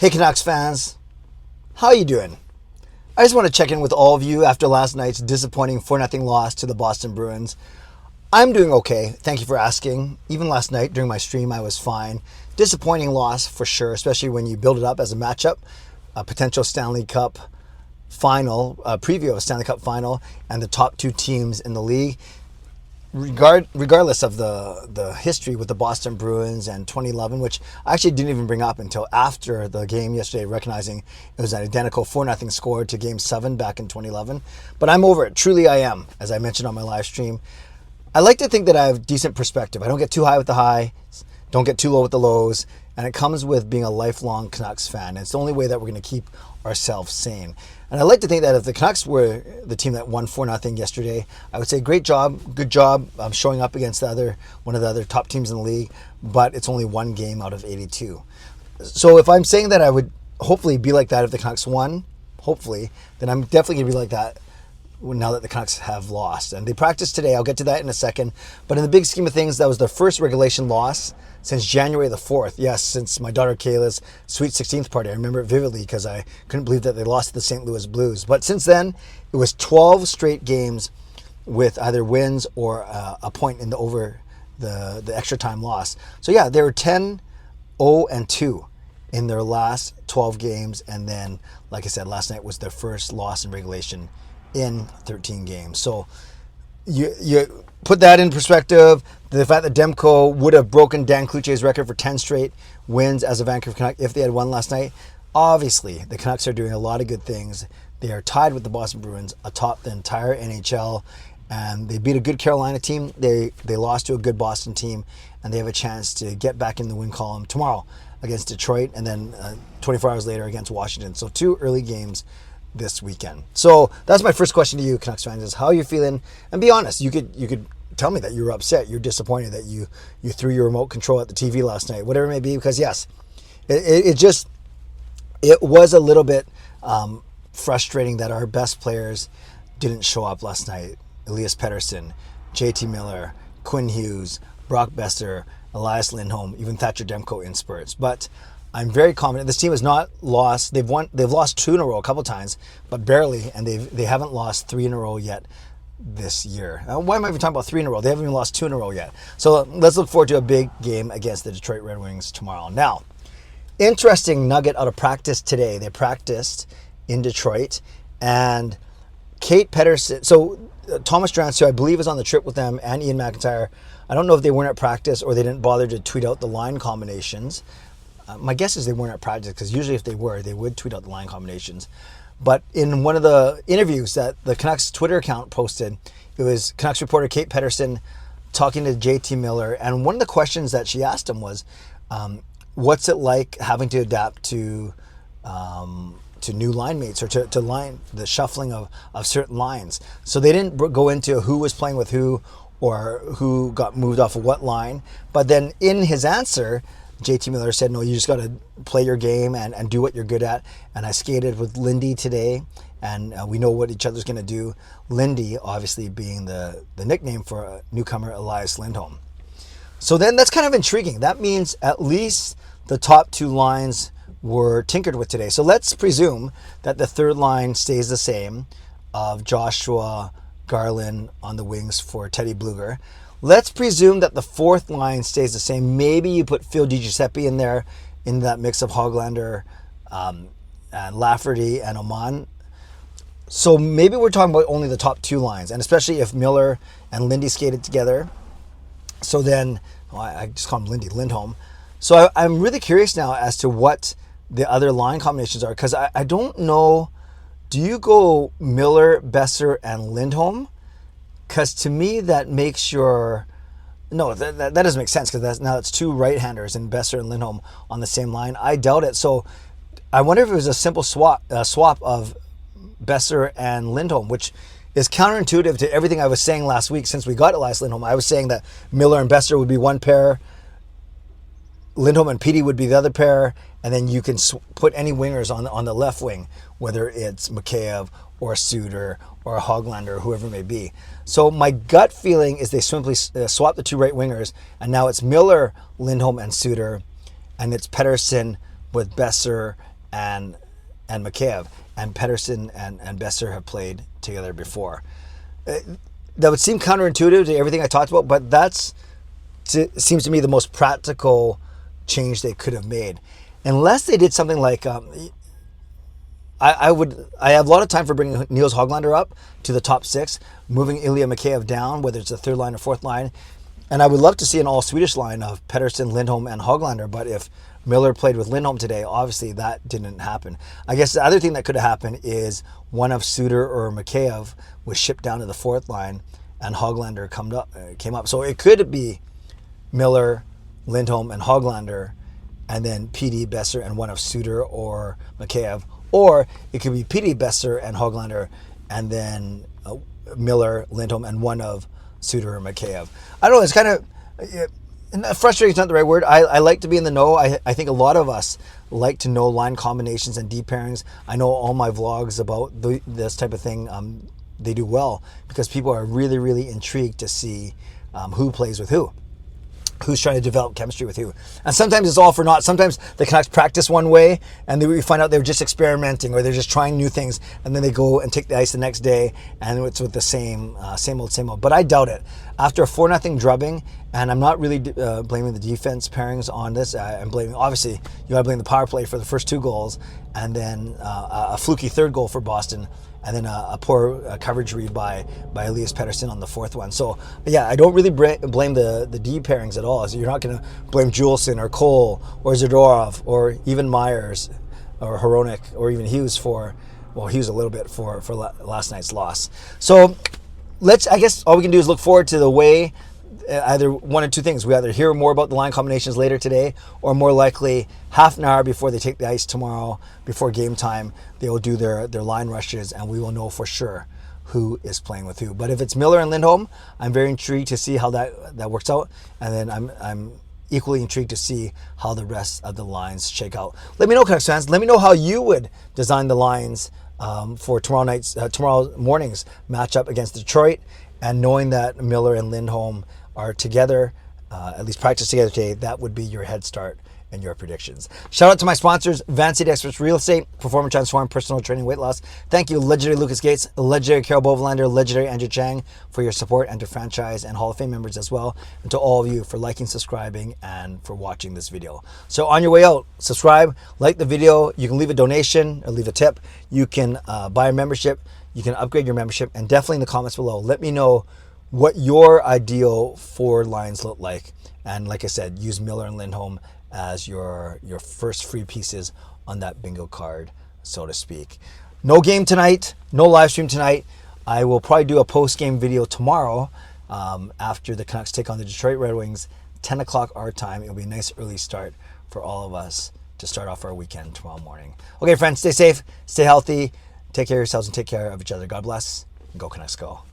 Hey Canucks fans, how are you doing? I just want to check in with all of you after last night's disappointing 4-0 loss to the Boston Bruins. I'm doing okay, thank you for asking. Even last night during my stream I was fine. Disappointing loss for sure, especially when you build it up as a matchup, a potential Stanley Cup final, a preview of a Stanley Cup final, and the top two teams in the league. Regardless of the history with the Boston Bruins and 2011, which I actually didn't even bring up until after the game yesterday, recognizing it was an identical 4-0 score to Game 7 back in 2011. But I'm over it. Truly I am, as I mentioned on my live stream. I like to think that I have decent perspective. I don't get too high with the highs, don't get too low with the lows, and it comes with being a lifelong Canucks fan. And it's the only way that we're going to keep ourselves sane. And I like to think that if the Canucks were the team that won 4-0 yesterday, I would say great job, good job showing up against one of the other top teams in the league, but it's only one game out of 82. So if I'm saying that I would hopefully be like that if the Canucks won, hopefully, then I'm definitely going to be like that now that the Canucks have lost. And they practiced today, I'll get to that in a second, but in the big scheme of things, that was their first regulation loss since January the 4th. Yes, since my daughter Kayla's sweet 16th party. I remember it vividly because I couldn't believe that they lost to the St. Louis Blues. But since then, it was 12 straight games with either wins or a point in the extra time loss. So yeah, they were 10-0-2 in their last 12 games. And then, like I said, last night was their first loss in regulation in 13 games. So you put that in perspective, the fact that Demko would have broken Dan Cloutier's record for 10 straight wins as a Vancouver Canuck if they had won last night. Obviously, the Canucks are doing a lot of good things. They are tied with the Boston Bruins atop the entire NHL, and they beat a good Carolina team. They lost to a good Boston team, and they have a chance to get back in the win column tomorrow against Detroit, and then 24 hours later against Washington. So 2 early games this weekend. So that's my first question to you, Canucks fans, is how are you feeling? And be honest, you could tell me that you're upset, you're disappointed that you threw your remote control at the TV last night, whatever it may be, because yes, it was a little bit frustrating that our best players didn't show up last night. Elias Petterson, JT Miller, Quinn Hughes, Brock Besser, Elias Lindholm, even Thatcher Demko in spurts. But I'm very confident this team has not lost. They've lost 2 in a row a couple times, but barely, and they haven't lost 3 in a row yet this year. Why am I even talking about 3 in a row? They haven't even lost 2 in a row yet. So let's look forward to a big game against the Detroit Red Wings tomorrow. Now, interesting nugget out of practice today. They practiced in Detroit, and Kate Petterson. So Thomas Drance, who I believe is on the trip with them, and Ian McIntyre. I don't know if they weren't at practice or they didn't bother to tweet out the line combinations. My guess is they weren't at practice because usually if they were, they would tweet out the line combinations. But in one of the interviews that the Canucks Twitter account posted, it was Canucks reporter Kate Petterson talking to JT Miller. And one of the questions that she asked him was, what's it like having to adapt to new line mates or to line the shuffling of certain lines? So they didn't go into who was playing with who or who got moved off of what line. But then in his answer, JT Miller said, no, you just got to play your game and do what you're good at. And I skated with Lindy today, and we know what each other's going to do. Lindy, obviously, being the nickname for newcomer Elias Lindholm. So then that's kind of intriguing. That means at least the top 2 lines were tinkered with today. So let's presume that the third line stays the same of Joshua Garland on the wings for Teddy Bluger. Let's presume that the fourth line stays the same. Maybe you put Phil DiGiuseppe in there in that mix of Hoglander and Lafferty and Oman. So maybe we're talking about only the top 2 lines, and especially if Miller and Lindy skated together. So then, I just call him Lindholm. So I'm really curious now as to what the other line combinations are, because I don't know. Do you go Miller, Besser, and Lindholm? Because to me, that makes your... No, that doesn't make sense, because now it's 2 right-handers in Besser and Lindholm on the same line. I doubt it. So I wonder if it was a simple swap of Besser and Lindholm, which is counterintuitive to everything I was saying last week since we got Elias Lindholm. I was saying that Miller and Besser would be one pair, Lindholm and Petey would be the other pair, and then you can put any wingers on the left wing, whether it's Mikheyev or Suter or Hoglander or whoever it may be. So my gut feeling is they simply swap the 2 right wingers, and now it's Miller, Lindholm, and Suter, and it's Petterson with Besser and Mikheyev, and Petterson and Besser have played together before. That would seem counterintuitive to everything I talked about, but seems to me the most practical change they could have made, unless they did something like I have a lot of time for bringing Niels Höglander up to the top six, moving Ilya Mikheyev down, whether it's the third line or fourth line, and I would love to see an all Swedish line of Pettersson, Lindholm, and Höglander. But if Miller played with Lindholm today, obviously that didn't happen. I guess the other thing that could have happened is one of Suter or Mikheyev was shipped down to the fourth line, and Höglander came up. So it could be Miller, Lindholm, and Höglander, and then PD, Besser, and one of Suter or Mikheyev. Or it could be PD, Besser, and Höglander, and then Miller, Lindholm, and one of Suter or Mikheyev. I don't know, it's kind of... frustrating is not the right word. I like to be in the know. I think a lot of us like to know line combinations and deep pairings. I know all my vlogs about this type of thing, they do well because people are really, really intrigued to see who plays with who's trying to develop chemistry with who. And sometimes it's all for naught. Sometimes the Canucks practice one way and then we find out they're just experimenting or they're just trying new things, and then they go and take the ice the next day and it's with the same old. But I doubt it. After a 4-0 drubbing, and I'm not really blaming the defense pairings on this. I'm blaming, obviously, you got to blame the power play for the first 2 goals, and then a fluky third goal for Boston, and then a poor coverage read by Elias Petterson on the 4th one. So, yeah, I don't really blame the D pairings at all. So you're not going to blame Juleson or Cole or Zadorov or even Myers or Hronek or even Hughes Hughes a little bit for last night's loss. So I guess all we can do is look forward to the way either one or two things. We either hear more about the line combinations later today, or more likely half an hour before they take the ice tomorrow, before game time, they will do their line rushes, and we will know for sure who is playing with who. But if it's Miller and Lindholm, I'm very intrigued to see how that works out, and then I'm equally intrigued to see how the rest of the lines shake out. Let me know, Canucks fans. Let me know how you would design the lines for tomorrow morning's matchup against Detroit, and knowing that Miller and Lindholm are together, at least practice together today, that would be your head start and your predictions. Shout out to my sponsors, Van City Experts Real Estate, Performance Transform, Personal Training, Weight Loss. Thank you, legendary Lucas Gates, legendary Carol Bovelander, legendary Andrew Chang for your support, and to franchise and Hall of Fame members as well, and to all of you for liking, subscribing, and for watching this video. So on your way out, subscribe, like the video, you can leave a donation or leave a tip, you can buy a membership, you can upgrade your membership, and definitely in the comments below, let me know what your ideal 4 lines look like. And like I said, use Miller and Lindholm as your first free pieces on that bingo card, so to speak. No game tonight, no live stream tonight. I will probably do a post-game video tomorrow after the Canucks take on the Detroit Red Wings, 10 o'clock our time. It'll be a nice early start for all of us to start off our weekend tomorrow morning. Okay, friends, stay safe, stay healthy, take care of yourselves and take care of each other. God bless, and go Canucks go.